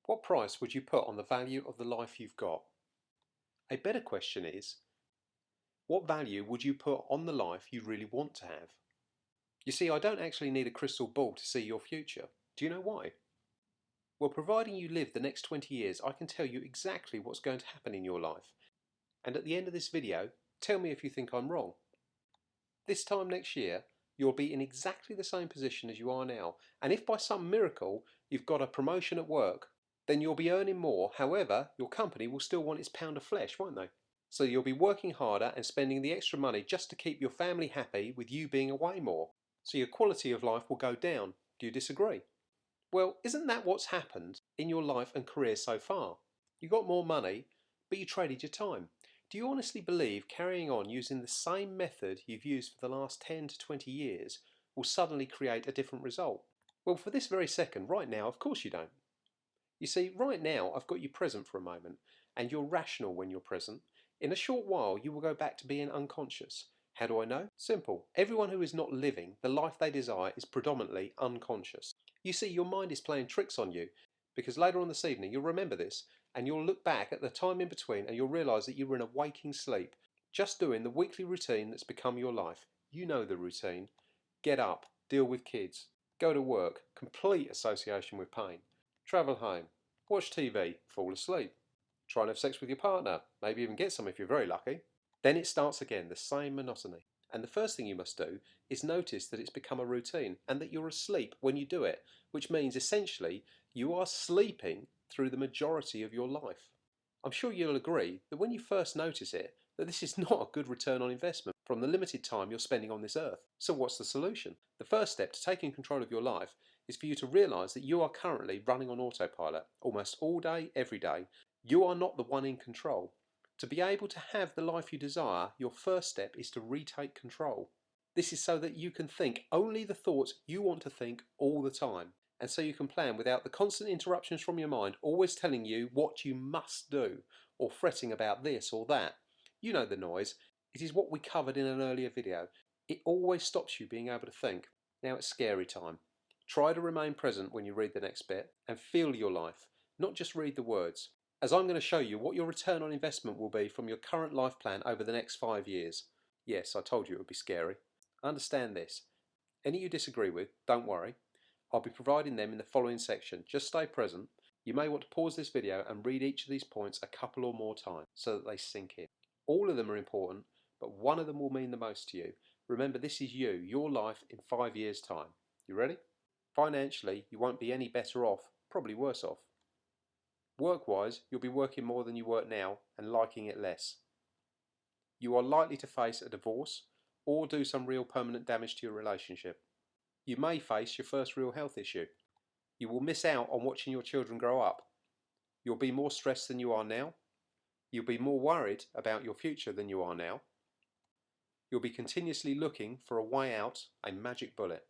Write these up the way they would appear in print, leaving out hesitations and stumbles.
What price would you put on the value of the life you've got? A better question is, what value would you put on the life you really want to have? You see, I don't actually need a crystal ball to see your future. Do you know why? Well, providing you live the next 20 years, I can tell you exactly what's going to happen in your life. And at the end of this video, tell me if you think I'm wrong. This time next year, you'll be in exactly the same position as you are now. And if by some miracle you've got a promotion at work, then you'll be earning more. However, your company will still want its pound of flesh, won't they? So you'll be working harder and spending the extra money just to keep your family happy with you being away more. So your quality of life will go down. Do you disagree? Well, isn't that what's happened in your life and career so far? You got more money, but you traded your time. Do you honestly believe carrying on using the same method you've used for the last 10 to 20 years will suddenly create a different result? Well, for this very second, right now, of course you don't. You see, right now I've got you present for a moment, and you're rational when you're present. In a short while you will go back to being unconscious. How do I know? Simple. Everyone who is not living the life they desire is predominantly unconscious. You see, your mind is playing tricks on you, because later on this evening you'll remember this, and you'll look back at the time in between and you'll realise that you were in a waking sleep, just doing the weekly routine that's become your life. You know the routine. Get up, deal with kids, go to work, complete association with pain, travel home, watch TV, fall asleep, try and have sex with your partner, maybe even get some if you're very lucky. Then it starts again, the same monotony. And the first thing you must do is notice that it's become a routine and that you're asleep when you do it, which means essentially you are sleeping through the majority of your life. I'm sure you'll agree that when you first notice it, that this is not a good return on investment from the limited time you're spending on this earth. So what's the solution? The first step to taking control of your life is for you to realise that you are currently running on autopilot almost all day, every day. You are not the one in control. To be able to have the life you desire, your first step is to retake control. This is so that you can think only the thoughts you want to think all the time, and so you can plan without the constant interruptions from your mind always telling you what you must do, or fretting about this or that. You know the noise. It is what we covered in an earlier video. It always stops you being able to think. Now it's scary time. Try to remain present when you read the next bit and feel your life, not just read the words, as I'm going to show you what your return on investment will be from your current life plan over the next 5 years. Yes, I told you it would be scary. Understand this. Any you disagree with, don't worry. I'll be providing them in the following section. Just stay present. You may want to pause this video and read each of these points a couple or more times so that they sink in. All of them are important, but one of them will mean the most to you. Remember, this is you, your life in 5 years' time. You ready? Financially, you won't be any better off, probably worse off. Work-wise, you'll be working more than you work now and liking it less. You are likely to face a divorce or do some real permanent damage to your relationship. You may face your first real health issue. You will miss out on watching your children grow up. You'll be more stressed than you are now. You'll be more worried about your future than you are now. You'll be continuously looking for a way out, a magic bullet.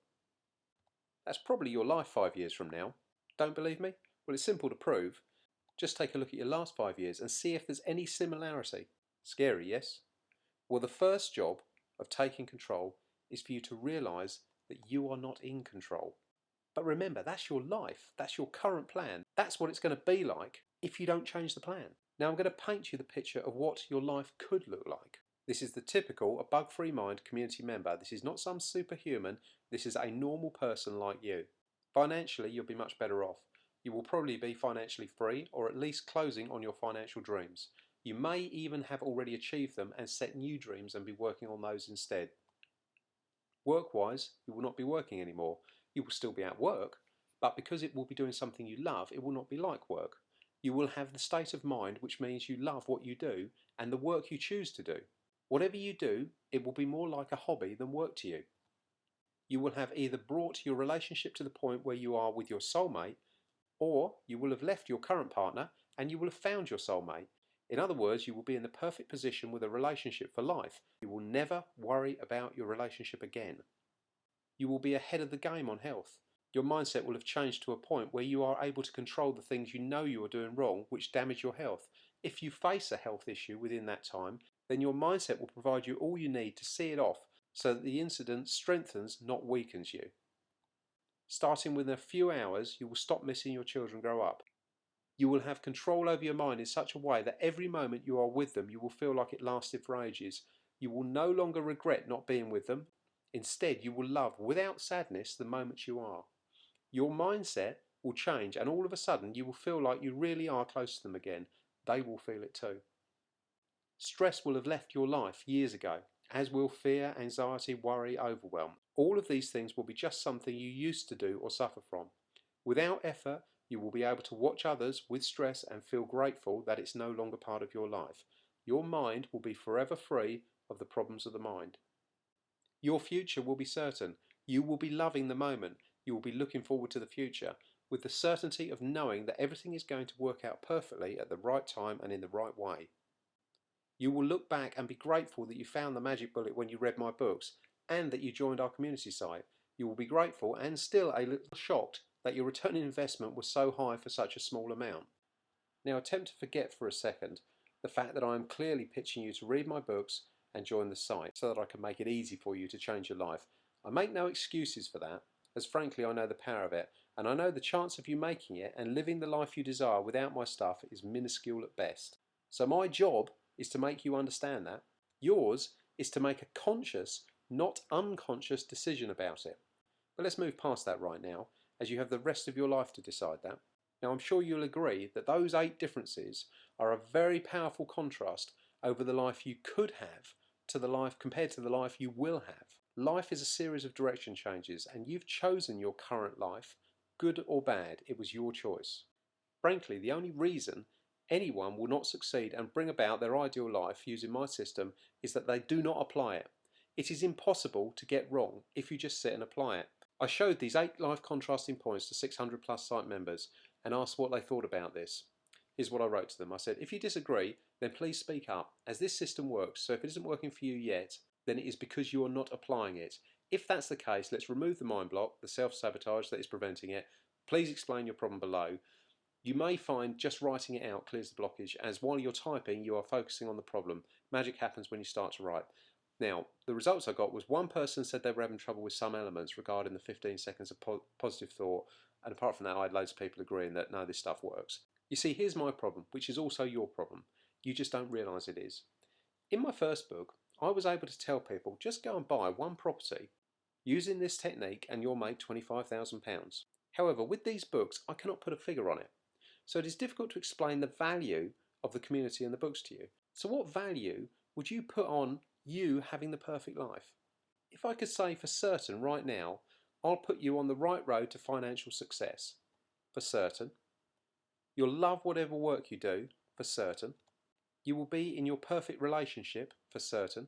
That's probably your life 5 years from now. Don't believe me? Well, it's simple to prove. Just take a look at your last 5 years and see if there's any similarity. Scary, yes? Well, the first job of taking control is for you to realise that you are not in control. But remember, that's your life. That's your current plan. That's what it's going to be like if you don't change the plan. Now I'm going to paint you the picture of what your life could look like. This is the typical, a bug-free mind community member. This is not some superhuman. This is a normal person like you. Financially, you'll be much better off. You will probably be financially free, or at least closing on your financial dreams. You may even have already achieved them and set new dreams and be working on those instead. Work-wise, you will not be working anymore. You will still be at work, but because it will be doing something you love, it will not be like work. You will have the state of mind which means you love what you do and the work you choose to do. Whatever you do, it will be more like a hobby than work to you. You will have either brought your relationship to the point where you are with your soulmate, or you will have left your current partner and you will have found your soulmate. In other words, you will be in the perfect position with a relationship for life. You will never worry about your relationship again. You will be ahead of the game on health. Your mindset will have changed to a point where you are able to control the things you know you are doing wrong which damage your health. If you face a health issue within that time, then your mindset will provide you all you need to see it off so that the incident strengthens, not weakens you. Starting within a few hours, you will stop missing your children grow up. You will have control over your mind in such a way that every moment you are with them, you will feel like it lasted for ages. You will no longer regret not being with them. Instead, you will love without sadness the moments you are. Your mindset will change, and all of a sudden, you will feel like you really are close to them again. They will feel it too. Stress will have left your life years ago, as will fear, anxiety, worry, overwhelm. All of these things will be just something you used to do or suffer from. Without effort, you will be able to watch others with stress and feel grateful that it's no longer part of your life. Your mind will be forever free of the problems of the mind. Your future will be certain. You will be loving the moment. You will be looking forward to the future with the certainty of knowing that everything is going to work out perfectly at the right time and in the right way. You will look back and be grateful that you found the magic bullet when you read my books and that you joined our community site. You will be grateful and still a little shocked that your return on investment was so high for such a small amount. Now attempt to forget for a second the fact that I am clearly pitching you to read my books and join the site so that I can make it easy for you to change your life. I make no excuses for that, as frankly I know the power of it, and I know the chance of you making it and living the life you desire without my stuff is minuscule at best. So my job is to make you understand that. Yours is to make a conscious, not unconscious decision about it. But let's move past that right now, as you have the rest of your life to decide that. Now I'm sure you'll agree that those 8 differences are a very powerful contrast over the life you could have to the life compared to the life you will have. Life is a series of direction changes, and you've chosen your current life, good or bad. It was your choice. Frankly, the only reason anyone will not succeed and bring about their ideal life using my system is that they do not apply it. It is impossible to get wrong if you just sit and apply it. I showed these 8 life contrasting points to 600 plus site members and asked what they thought about this. Here's what I wrote to them. I said, if you disagree, then please speak up, as this system works, so if it isn't working for you yet, then it is because you are not applying it. If that's the case, let's remove the mind block, the self-sabotage that is preventing it. Please explain your problem below. You may find just writing it out clears the blockage, as while you're typing, you are focusing on the problem. Magic happens when you start to write. Now, the results I got was one person said they were having trouble with some elements regarding the 15 seconds of positive thought, and apart from that, I had loads of people agreeing that no, this stuff works. You see, here's my problem, which is also your problem. You just don't realise it is. In my first book, I was able to tell people just go and buy one property using this technique and you'll make £25,000. However, with these books, I cannot put a figure on it. So it is difficult to explain the value of the community and the books to you. So what value would you put on you having the perfect life? If I could say for certain right now, I'll put you on the right road to financial success. For certain. You'll love whatever work you do. For certain. You will be in your perfect relationship. For certain.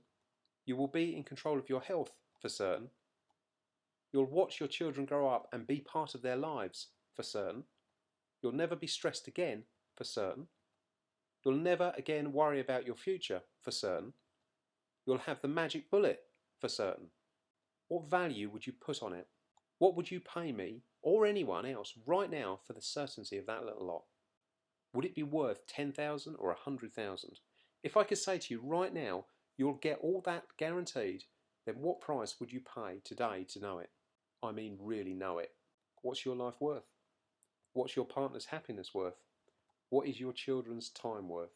You will be in control of your health. For certain. You'll watch your children grow up and be part of their lives. For certain. You'll never be stressed again. For certain. You'll never again worry about your future. For certain. You'll have the magic bullet. For certain. What value would you put on it? What would you pay me or anyone else right now for the certainty of that little lot? Would it be worth 10,000 or 100,000? If I could say to you right now, you'll get all that guaranteed, then what price would you pay today to know it? I mean really know it. What's your life worth? What's your partner's happiness worth? What is your children's time worth?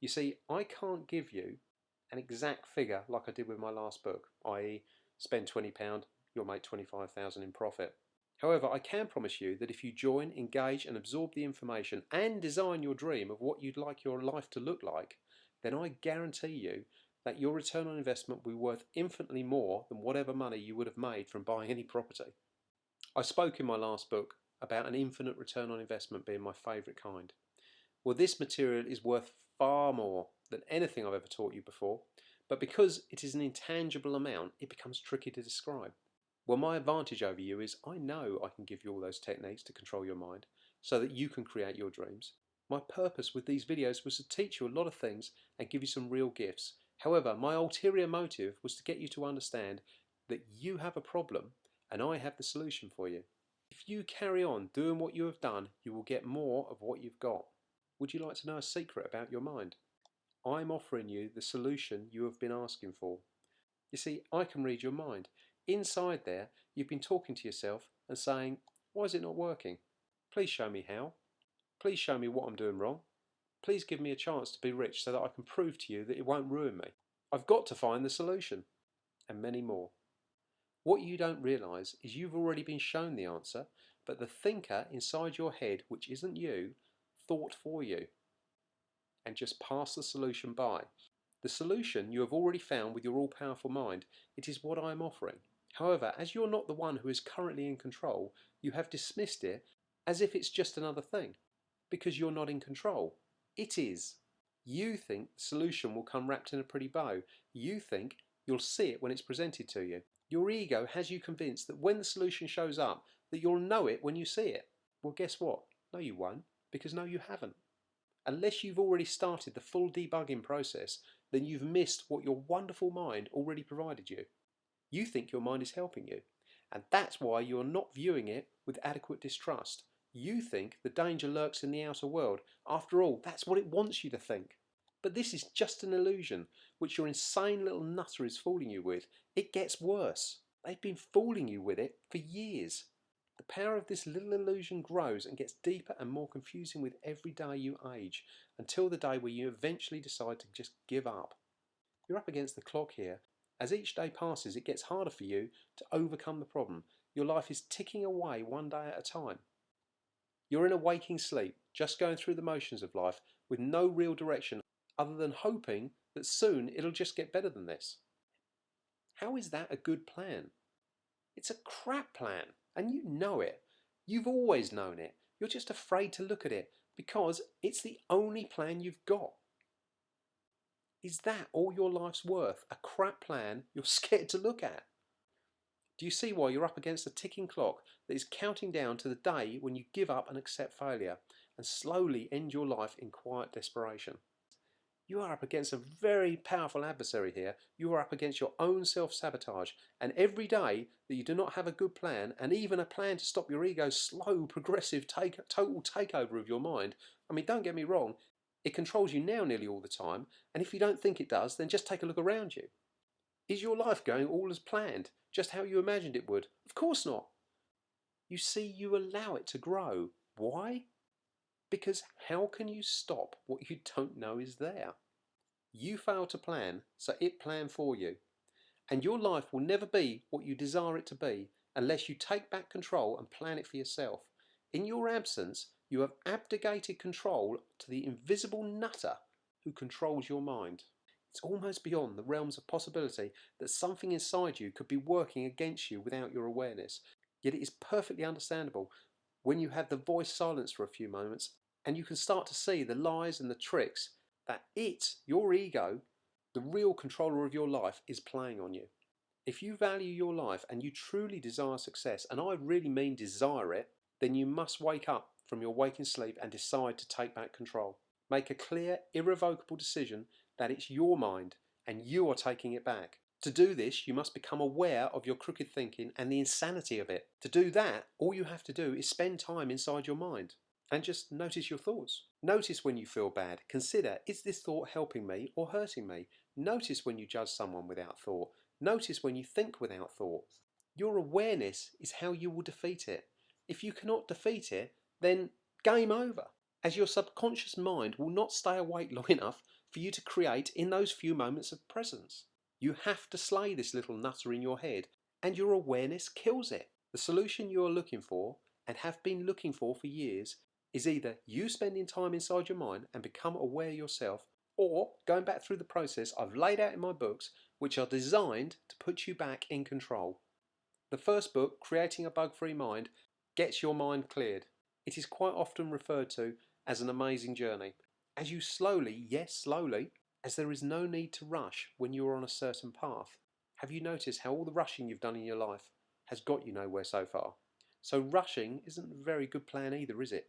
You see, I can't give you an exact figure like I did with my last book, i.e. spend £20, you'll make 25,000 in profit. However, I can promise you that if you join, engage and absorb the information and design your dream of what you'd like your life to look like, then I guarantee you that your return on investment will be worth infinitely more than whatever money you would have made from buying any property. I spoke in my last book about an infinite return on investment being my favourite kind. Well, this material is worth far more than anything I've ever taught you before, but because it is an intangible amount, it becomes tricky to describe. Well, my advantage over you is I know I can give you all those techniques to control your mind so that you can create your dreams. My purpose with these videos was to teach you a lot of things and give you some real gifts. However, my ulterior motive was to get you to understand that you have a problem and I have the solution for you. If you carry on doing what you have done, you will get more of what you've got. Would you like to know a secret about your mind? I'm offering you the solution you have been asking for. You see, I can read your mind. Inside there, you've been talking to yourself and saying, why is it not working? Please show me how. Please show me what I'm doing wrong. Please give me a chance to be rich so that I can prove to you that it won't ruin me. I've got to find the solution. And many more. What you don't realise is you've already been shown the answer, but the thinker inside your head, which isn't you, thought for you and just passed the solution by. The solution you have already found with your all-powerful mind. It is what I am offering. However, as you're not the one who is currently in control, you have dismissed it as if it's just another thing, because you're not in control. It is. You think the solution will come wrapped in a pretty bow. You think you'll see it when it's presented to you. Your ego has you convinced that when the solution shows up, that you'll know it when you see it. Well, guess what? No, you won't, because no, you haven't. Unless you've already started the full debugging process, then you've missed what your wonderful mind already provided you. You think your mind is helping you, and that's why you're not viewing it with adequate distrust. You think the danger lurks in the outer world. After all, that's what it wants you to think. But this is just an illusion, which your insane little nutter is fooling you with. It gets worse. They've been fooling you with it for years. The power of this little illusion grows and gets deeper and more confusing with every day you age, until the day where you eventually decide to just give up. You're up against the clock here. As each day passes, it gets harder for you to overcome the problem. Your life is ticking away one day at a time. You're in a waking sleep, just going through the motions of life with no real direction other than hoping that soon it'll just get better than this. How is that a good plan? It's a crap plan, and you know it. You've always known it. You're just afraid to look at it because it's the only plan you've got. Is that all your life's worth? A crap plan you're scared to look at? Do you see why you're up against a ticking clock that is counting down to the day when you give up and accept failure and slowly end your life in quiet desperation? You are up against a very powerful adversary here. You are up against your own self-sabotage, and every day that you do not have a good plan, and even a plan to stop your ego's slow, progressive, total takeover of your mind, I mean, don't get me wrong, it controls you now nearly all the time, and if you don't think it does, then just take a look around you. Is your life going all as planned, just how you imagined it would? Of course not. You see, you allow it to grow. Why? Because how can you stop what you don't know is there? You fail to plan, so it planned for you. And your life will never be what you desire it to be unless you take back control and plan it for yourself. In your absence, you have abdicated control to the invisible nutter who controls your mind. It's almost beyond the realms of possibility that something inside you could be working against you without your awareness. Yet it is perfectly understandable when you have the voice silenced for a few moments and you can start to see the lies and the tricks that it, your ego, the real controller of your life, is playing on you. If you value your life and you truly desire success, and I really mean desire it, then you must wake up from your waking sleep and decide to take back control. Make a clear, irrevocable decision that it's your mind and you are taking it back. To do this, you must become aware of your crooked thinking and the insanity of it. To do that, all you have to do is spend time inside your mind and just notice your thoughts. Notice when you feel bad. Consider, is this thought helping me or hurting me? Notice when you judge someone without thought. Notice when you think without thought. Your awareness is how you will defeat it. If you cannot defeat it, then game over, as your subconscious mind will not stay awake long enough for you to create in those few moments of presence. You have to slay this little nutter in your head, and your awareness kills it. The solution you are looking for, and have been looking for years, is either you spending time inside your mind and become aware yourself, or going back through the process I've laid out in my books, which are designed to put you back in control. The first book, Creating a Bug-Free Mind, gets your mind cleared. It is quite often referred to as an amazing journey. As you slowly, yes slowly, as there is no need to rush when you are on a certain path. Have you noticed how all the rushing you've done in your life has got you nowhere so far? So rushing isn't a very good plan either, is it?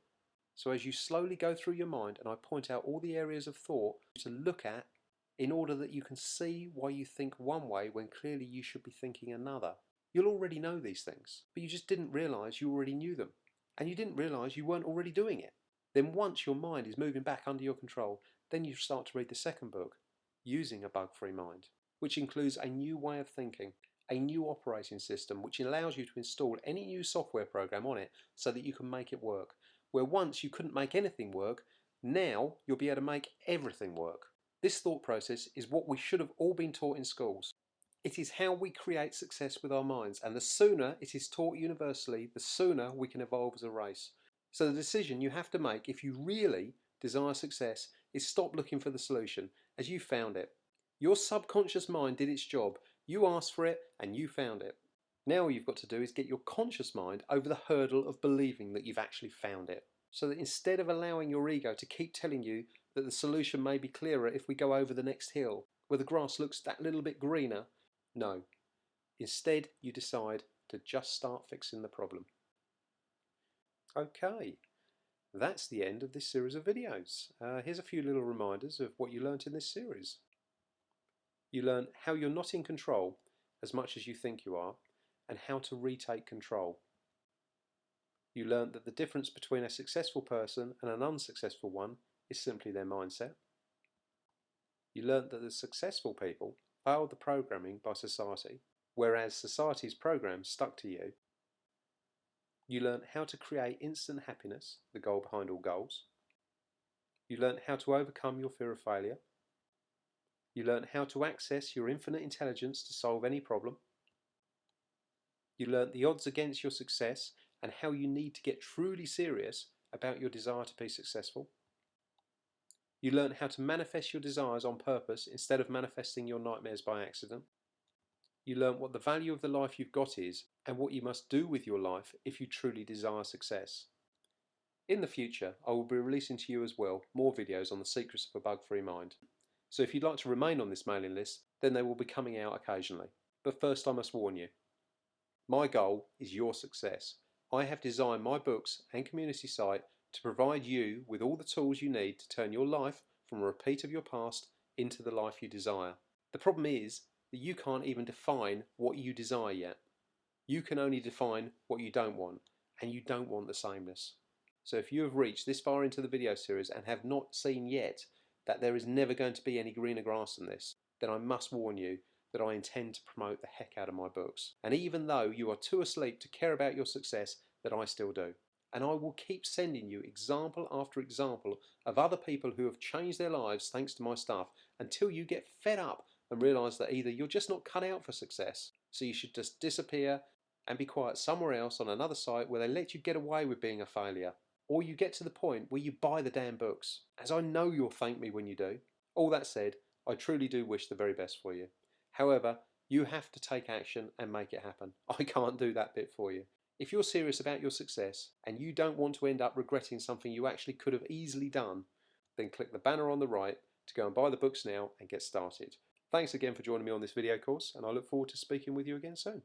So as you slowly go through your mind, and I point out all the areas of thought to look at in order that you can see why you think one way when clearly you should be thinking another. You'll already know these things, but you just didn't realise you already knew them. And you didn't realise you weren't already doing it. Then once your mind is moving back under your control, then you start to read the second book, Using a Bug-Free Mind, which includes a new way of thinking, a new operating system which allows you to install any new software program on it so that you can make it work. where once you couldn't make anything work, now you'll be able to make everything work. This thought process is what we should have all been taught in schools. It is how we create success with our minds, and the sooner it is taught universally, the sooner we can evolve as a race. So the decision you have to make if you really desire success is stop looking for the solution as you found it. Your subconscious mind did its job. You asked for it and you found it. Now all you've got to do is get your conscious mind over the hurdle of believing that you've actually found it. So that instead of allowing your ego to keep telling you that the solution may be clearer if we go over the next hill, where the grass looks that little bit greener, no. Instead, you decide to just start fixing the problem. Okay, that's the end of this series of videos. Here's a few little reminders of what you learnt in this series. You learn how you're not in control as much as you think you are, and how to retake control. You learnt that the difference between a successful person and an unsuccessful one is simply their mindset. You learnt that the successful people failed the programming by society, whereas society's programs stuck to you. You learnt how to create instant happiness, the goal behind all goals. You learnt how to overcome your fear of failure. You learnt how to access your infinite intelligence to solve any problem. You learnt the odds against your success and how you need to get truly serious about your desire to be successful. You learnt how to manifest your desires on purpose instead of manifesting your nightmares by accident. You learnt what the value of the life you've got is and what you must do with your life if you truly desire success. In the future, I will be releasing to you as well more videos on the secrets of a bug-free mind. So if you'd like to remain on this mailing list, then they will be coming out occasionally. But first I must warn you. My goal is your success. I have designed my books and community site to provide you with all the tools you need to turn your life from a repeat of your past into the life you desire. The problem is that you can't even define what you desire yet. You can only define what you don't want, and you don't want the sameness. So if you have reached this far into the video series and have not seen yet that there is never going to be any greener grass than this, then I must warn you that I intend to promote the heck out of my books. And even though you are too asleep to care about your success, that I still do. And I will keep sending you example after example of other people who have changed their lives thanks to my stuff until you get fed up and realise that either you're just not cut out for success, so you should just disappear and be quiet somewhere else on another site where they let you get away with being a failure, or you get to the point where you buy the damn books, as I know you'll thank me when you do. All that said, I truly do wish the very best for you. However, you have to take action and make it happen. I can't do that bit for you. If you're serious about your success and you don't want to end up regretting something you actually could have easily done, then click the banner on the right to go and buy the books now and get started. Thanks again for joining me on this video course, and I look forward to speaking with you again soon.